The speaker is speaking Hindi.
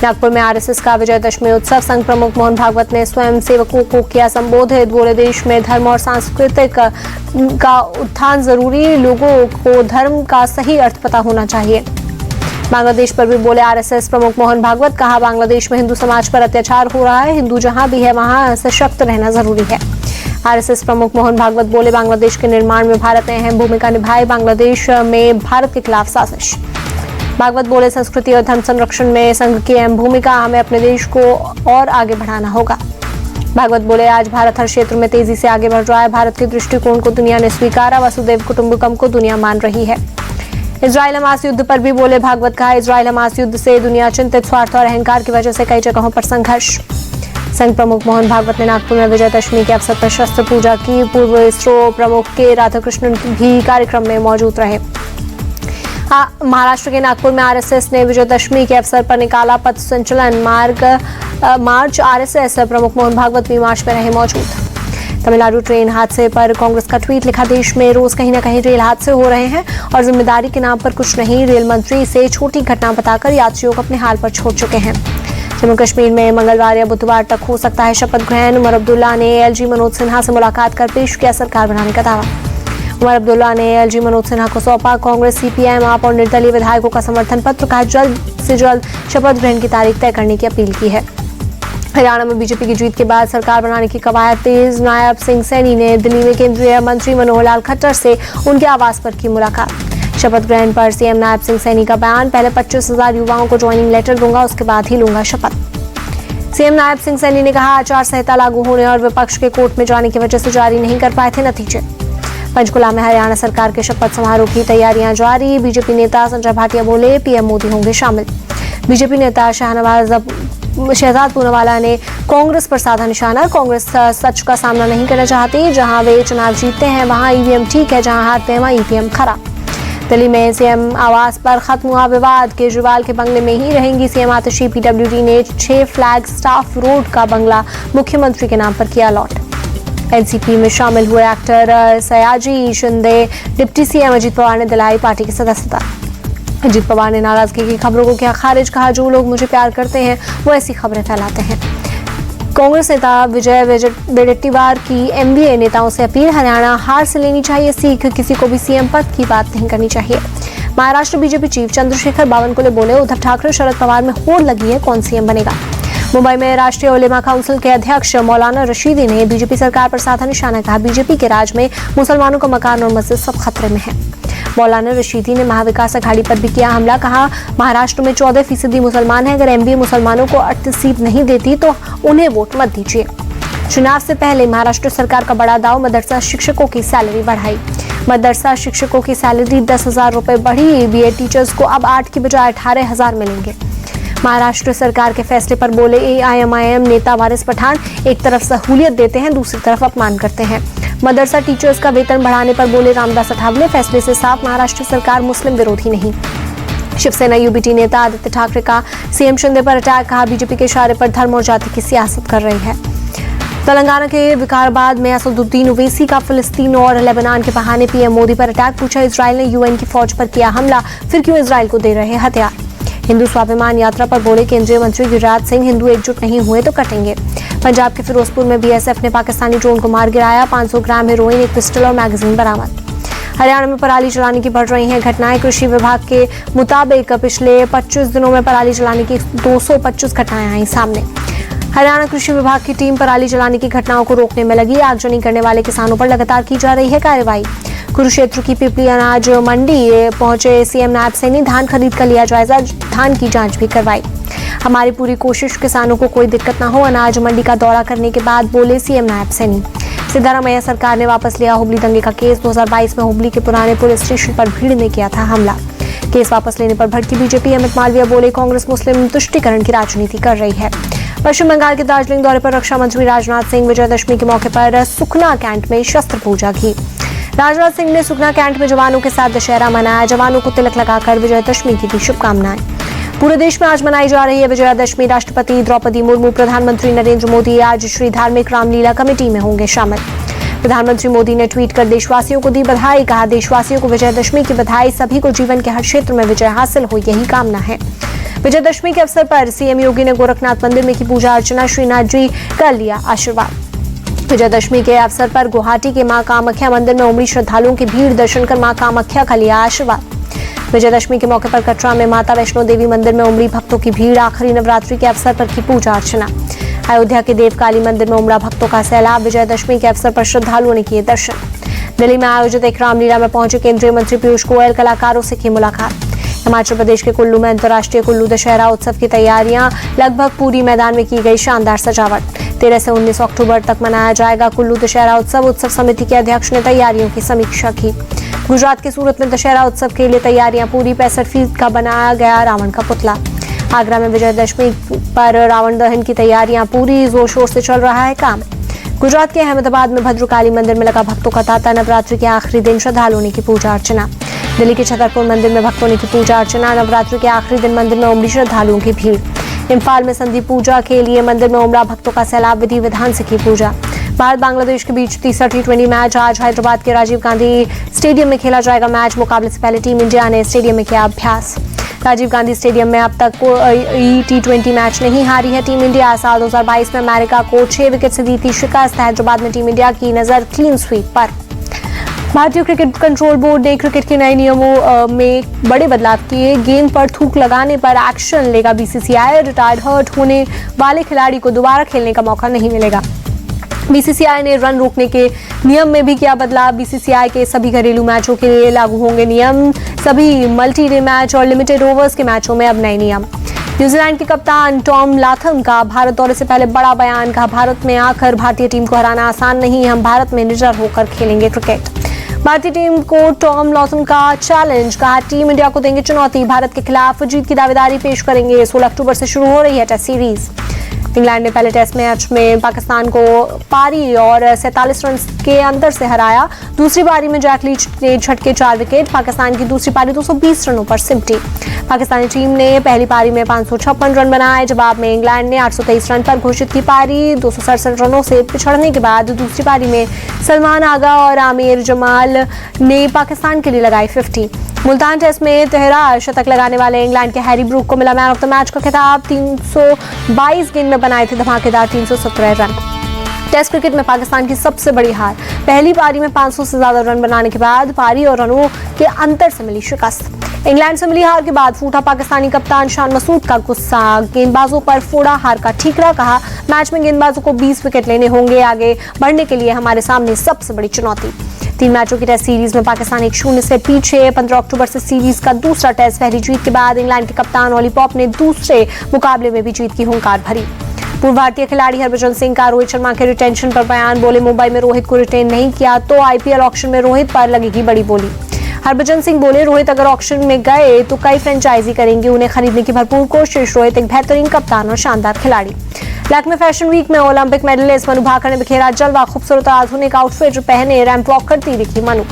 नागपुर में आरएसएस का विजयदशमी उत्सव, संघ प्रमुख मोहन भागवत ने स्वयं सेवकों को किया संबोधित। बोले, देश में धर्म और सांस्कृतिक का उत्थान जरूरी, लोगों को धर्म का सही अर्थ पता होना चाहिए। बांग्लादेश पर भी बोले आरएसएस प्रमुख मोहन भागवत, कहा बांग्लादेश में हिंदू समाज पर अत्याचार हो रहा है, हिंदू जहां भी है वहां सशक्त रहना जरूरी है। आरएसएस प्रमुख मोहन भागवत बोले, बांग्लादेश के निर्माण में भारत ने अहम भूमिका निभाई, बांग्लादेश में भारत के खिलाफ साजिश। भागवत बोले, संस्कृति और धर्म संरक्षण में संघ की अहम भूमिका, हमें अपने देश को और आगे बढ़ाना होगा। भागवत बोले, आज भारत हर क्षेत्र में तेजी से आगे बढ़ रहा है, भारत के दृष्टिकोण को दुनिया ने स्वीकारा, वसुदैव कुटुंबकम को दुनिया मान रही है। इजराइल हमास युद्ध पर भी बोले भागवत, कहा इजराइल हमास युद्ध से दुनिया चिंतित, स्वार्थ और अहंकार की वजह से कई जगहों पर संघर्ष। संघ प्रमुख मोहन भागवत ने नागपुर में विजयदशमी के अवसर पर शस्त्र पूजा की। पूर्व इसरो प्रमुख के राधाकृष्णन भी कार्यक्रम में मौजूद रहे। महाराष्ट्र के नागपुर में आरएसएस ने विजयदशमी के अवसर पर निकाला पथ संचलन मार्च। आरएसएस प्रमुख मोहन भागवत भी मार्च में रहे मौजूद। तमिलनाडु ट्रेन हादसे पर कांग्रेस का ट्वीट लिखा, देश में रोज कहीं न कहीं रेल हादसे हो रहे हैं और जिम्मेदारी के नाम पर कुछ नहीं, रेल मंत्री से छोटी घटना बताकर यात्रियों को अपने हाल पर छोड़ चुके हैं। जम्मू कश्मीर में मंगलवार या बुधवार तक हो सकता है शपथ ग्रहण। उमर अब्दुल्ला ने एलजी मनोज सिन्हा से मुलाकात कर पेश किया सरकार बनाने का दावा। उमर अब्दुल्ला ने एलजी मनोज सिन्हा को सौंपा कांग्रेस, सीपीएम, आप और निर्दलीय विधायकों का समर्थन पत्र, कहा जल्द से जल्द शपथ ग्रहण की तारीख तय करने की अपील की है। हरियाणा में बीजेपी की जीत के बाद सरकार बनाने की कवायद तेज। नायब सिंह सैनी ने दिल्ली में केंद्रीय मंत्री मनोहर लाल खट्टर से उनके आवास पर की मुलाकात। शपथ ग्रहण पर सीएम नायब सिंह सैनी का बयान, पहले 25,000 युवाओं को ज्वाइनिंग लेटर दूंगा, उसके बाद ही लूंगा शपथ। सीएम नायब सिंह सैनी ने कहा, आचार संहिता लागू होने और विपक्ष के कोर्ट में जाने की वजह से जारी नहीं कर पाए थे नतीजे। पंचकुला में हरियाणा सरकार के शपथ समारोह की तैयारियां जारी। बीजेपी नेता संजय भाटिया बोले, पीएम मोदी होंगे शामिल। बीजेपी नेता शहजाद पूनावाला ने कांग्रेस पर साधा निशाना, कांग्रेस सच का सामना नहीं करना चाहती, जहां वे चुनाव जीतते हैं वहां ईवीएम ठीक है, जहां हारते हैं वहां ईवीएम खराब। दिल्ली में सीएम आवास पर खत्म हुआ विवाद, केजरीवाल के बंगले में ही रहेंगी सीएम आतिशी। पीडब्ल्यूडी ने 6 फ्लैग स्टाफ रोड का बंगला मुख्यमंत्री के नाम पर किया अलॉट। एनसीपी में शामिल हुए actor Sayaji Shinde, deputy CM Ajit Pawar ने दिलाई पार्टी की सदस्यता। अजित पवार ने नाराजगी की खबरों को किया खारिज, कहा जो लोग मुझे प्यार करते हैं वो ऐसी खबरें फैलाते हैं। कांग्रेस नेता विजय वडेट्टीवार की एमबीए नेताओं से अपील, हरियाणा हार से लेनी चाहिए सीख, किसी को भी सीएम पद की बात नहीं करनी चाहिए। महाराष्ट्र बीजेपी चीफ चंद्रशेखर बावनकुले बोले, उद्धव ठाकरे शरद पवार में होड़ लगी है, कौन सीएम बनेगा। मुंबई में राष्ट्रीय उलेमा काउंसिल के अध्यक्ष मौलाना रशीदी ने बीजेपी सरकार पर साधा निशाना, कहा बीजेपी के राज में मुसलमानों का मकान और मस्जिद सब खतरे में है। मौलाना रशीदी ने महाविकास अघाड़ी पर भी किया हमला, कहा महाराष्ट्र में 14% मुसलमान है, अगर एमबीए मुसलमानों को 38 सीट नहीं देती तो उन्हें वोट मत दीजिए। चुनाव से पहले महाराष्ट्र सरकार का बड़ा दाव, मदरसा शिक्षकों की सैलरी बढ़ाई। मदरसा शिक्षकों की सैलरी 10,000 रुपए बढ़ी, बीएड टीचर्स को अब 8 की बजाय 18,000 मिलेंगे। महाराष्ट्र सरकार के फैसले पर बोले एआईएमआईएम नेता वारिस पठान, एक तरफ सहूलियत देते हैं, दूसरी तरफ अपमान करते हैं। मदरसा टीचर्स का वेतन बढ़ाने पर बोले रामदास अठावले, फैसले से साफ महाराष्ट्र सरकार मुस्लिम विरोधी नहीं। शिवसेना यूबीटी नेता आदित्य ठाकरे का सीएम शिंदे पर अटैक, कहा बीजेपी के इशारे पर धर्म और जाति की सियासत कर रही है। तेलंगाना के विकाराबाद में असदुद्दीन ओवैसी का फिलिस्तीन और लेबनान के बहाने पीएम मोदी पर अटैक, पूछा इजराइल ने यूएन की फौज पर किया हमला, फिर क्यों इजराइल को दे रहे हथियार। हिंदू स्वाभिमान यात्रा पर बोले केंद्रीय मंत्री गिरिराज सिंह, हिंदू एकजुट नहीं हुए तो कटेंगे। पंजाब के फिरोजपुर में बीएसएफ ने पाकिस्तानी ड्रोन को मार गिराया, 500 ग्राम हेरोइन, एक पिस्टल और मैगजीन बरामद। हरियाणा में पराली जलाने की बढ़ रही हैं घटनाएं, कृषि विभाग के मुताबिक पिछले 25 दिनों में पराली जलाने की 225 घटनाएं आई सामने। हरियाणा कृषि विभाग की टीम पराली जलाने की घटनाओं को रोकने में लगी, आगजनी करने वाले किसानों पर लगातार की जा रही है कार्रवाई। कुरुक्षेत्र की पिपली अनाज मंडी पहुंचे सीएम नायब सैनी, धान खरीद कर लिया जायजा, धान की जांच भी करवाई। हमारी पूरी कोशिश किसानों को कोई दिक्कत ना हो, अनाज मंडी का दौरा करने के बाद बोले सीएम नायब सैनी। सिद्धारमैया सरकार ने वापस लिया हुबली दंगे का केस, 2022 में हुबली के पुराने पुलिस स्टेशन पर भीड़ ने किया था हमला। केस वापस लेने पर भड़की बीजेपी, अमित मालवीय बोले कांग्रेस मुस्लिम तुष्टीकरण की राजनीति कर रही है। पश्चिम बंगाल के दार्जिलिंग दौरे पर रक्षा मंत्री राजनाथ सिंह, विजयदशमी के मौके पर सुखना कैंट में शस्त्र पूजा की। राजनाथ सिंह ने सुखना कैंट में जवानों के साथ दशहरा मनाया, जवानों को तिलक लगाकर विजयदशमी की दी शुभकामनाएं। पूरे देश में आज मनाई जा रही है विजयादशमी। राष्ट्रपति द्रौपदी मुर्मू, प्रधानमंत्री नरेंद्र मोदी आज श्री धार्मिक रामलीला कमेटी में होंगे शामिल। प्रधानमंत्री मोदी ने ट्वीट कर देशवासियों को दी बधाई। कहा, देशवासियों को विजयदशमी की बधाई। सभी को जीवन के हर क्षेत्र में विजय हासिल हो, यही कामना है। विजयदशमी के अवसर पर सीएम योगी ने गोरखनाथ मंदिर में की पूजा अर्चना। श्रीनाथ जी कर लिया आशीर्वाद। विजयदशमी के अवसर पर गुवाहाटी के मां कामाख्या मंदिर में उमड़ी श्रद्धालुओं की भीड़। दर्शन कर मां कामाख्या का लिया आशीर्वाद। विजयदशमी के मौके पर कटरा में माता वैष्णो देवी मंदिर में उमड़ी भक्तों की भीड़। आखिरी नवरात्रि के अवसर पर की पूजा अर्चना। अयोध्या के देवकाली मंदिर में उमड़ा भक्तों का सैलाब। विजयदशमी के अवसर पर श्रद्धालुओं ने किए दर्शन। दिल्ली में आयोजित एक रामलीला में पहुंचे केंद्रीय मंत्री पीयूष गोयल। कलाकारों से की मुलाकात। हिमाचल प्रदेश के कुल्लू में अंतर्राष्ट्रीय कुल्लू दशहरा उत्सव की तैयारियां। लगभग पूरी मैदान में की गई शानदार सजावट। 13 से 19 अक्टूबर तक मनाया जाएगा कुल्लू दशहरा उत्सव। उत्सव समिति के अध्यक्ष ने तैयारियों की समीक्षा की। गुजरात के सूरत में दशहरा उत्सव के लिए तैयारियां पूरी। 65 फीट का बनाया गया रावण का पुतला। आगरा में विजयदशमी पर रावण दहन की तैयारियां पूरी। जोर शोर से चल रहा है काम। गुजरात के अहमदाबाद में भद्रकाली मंदिर में लगा भक्तों का तांता। नवरात्रि के आखिरी दिन श्रद्धालुओं ने की पूजा अर्चना। दिल्ली के छतरपुर मंदिर में भक्तों ने की पूजा अर्चना। नवरात्रि के आखिरी दिन मंदिर में उमड़ी श्रद्धालुओं की भीड़। इम्फाल में संधि पूजा के लिए मंदिर में उमड़ा भक्तों का सैलाब। विधि विधान से की पूजा। भारत बांग्लादेश के बीच तीसरा T20 मैच आज हैदराबाद के राजीव गांधी स्टेडियम में खेला जाएगा। मैच मुकाबले से पहले टीम इंडिया ने स्टेडियम में किया अभ्यास। राजीव गांधी स्टेडियम में अब तक कोई T20 मैच नहीं हारी है टीम इंडिया। साल 2022 में अमेरिका को 6 विकेट से दी थी शिकस्त। हैदराबाद में टीम इंडिया की नजर क्लीन स्वीप पर। भारतीय क्रिकेट कंट्रोल बोर्ड ने क्रिकेट के नए नियमों में बड़े बदलाव किए। गेंद पर थूक लगाने पर एक्शन लेगा BCCI। रिटायर्ड हर्ट होने वाले खिलाड़ी को दोबारा खेलने का मौका नहीं मिलेगा। BCCI ने रन रोकने के नियम में भी किया बदलाव। BCCI के सभी घरेलू मैचों के लिए लागू होंगे नियम। सभी मल्टी डे मैच और लिमिटेड ओवर्स के मैचों में अब नए नियम। न्यूजीलैंड के कप्तान टॉम लाथम का भारत दौरे से पहले बड़ा बयान। कहा, भारत में आकर भारतीय टीम को हराना आसान नहीं। हम भारत में निडर होकर खेलेंगे क्रिकेट। भारतीय टीम को टॉम लाथम का चैलेंज। कहा, टीम इंडिया को देंगे चुनौती। भारत के खिलाफ जीत की दावेदारी पेश करेंगे। 16 अक्टूबर से शुरू हो रही है टेस्ट सीरीज। इंग्लैंड ने पहले टेस्ट मैच में पाकिस्तान को पारी और 47 रन के अंतर से हराया। दूसरी पारी में जैक लीच ने झटके 4 विकेट। पाकिस्तान की दूसरी पारी 220 रनों पर सिमटी। पाकिस्तानी टीम ने पहली पारी में 556 रन बनाए। जवाब में इंग्लैंड ने 823 रन पर घोषित की पारी। 267 रनों से पिछड़ने के बाद दूसरी पारी में सलमान आगा और आमिर जमाल ने पाकिस्तान के लिए लगाई 50। मुल्तान टेस्ट में तेहरा शतक लगाने वाले इंग्लैंड के हैरी ब्रूक को मिला मैन ऑफ द मैच का खिताब। 322 गेंद में बनाए थे धमाकेदार 317 रन। टेस्ट क्रिकेट में पाकिस्तान की सबसे बड़ी हार। पहली पारी में 500 से ज्यादा रन बनाने के बाद पारी और रनों के अंतर से मिली शिकस्त। इंग्लैंड से मिली हार के बाद फूटा पाकिस्तानी कप्तान शान मसूद का गुस्सा। गेंदबाजों पर फोड़ा हार का ठीकरा। कहा, मैच में गेंदबाजों को 20 विकेट लेने होंगे। आगे बढ़ने के लिए हमारे सामने सबसे बड़ी चुनौती। 3 मैचों की टेस्ट सीरीज में पाकिस्तान 1-0 से पीछे। 15 अक्टूबर से सीरीज का दूसरा टेस्ट। पहली जीत के बाद इंग्लैंड के कप्तान ऑली पॉप ने दूसरे मुकाबले में भी जीत की हुंकार भरी। पूर्व भारतीय खिलाड़ी हरभजन सिंह का रोहित शर्मा के रिटेंशन पर बयान। बोले, मुंबई में रोहित को रिटेन नहीं किया तो IPL ऑक्शन में रोहित पर लगेगी बड़ी बोली। हरभजन सिंह बोले, रोहित अगर ऑक्शन में गए तो कई फ्रेंचाइजी करेंगे। उन्हें खरीदने की भरपूर कोशिश। रोहित एक बेहतरीन कप्तान और शानदार खिलाड़ी। लखनऊ फैशन वीक में ओलंपिक मेडलिस्ट मनु भाकर ने बिखेरा जलवा। खूबसूरत आधुनिक आउटफिट पहने रैंप वॉक करती दिखी मनु।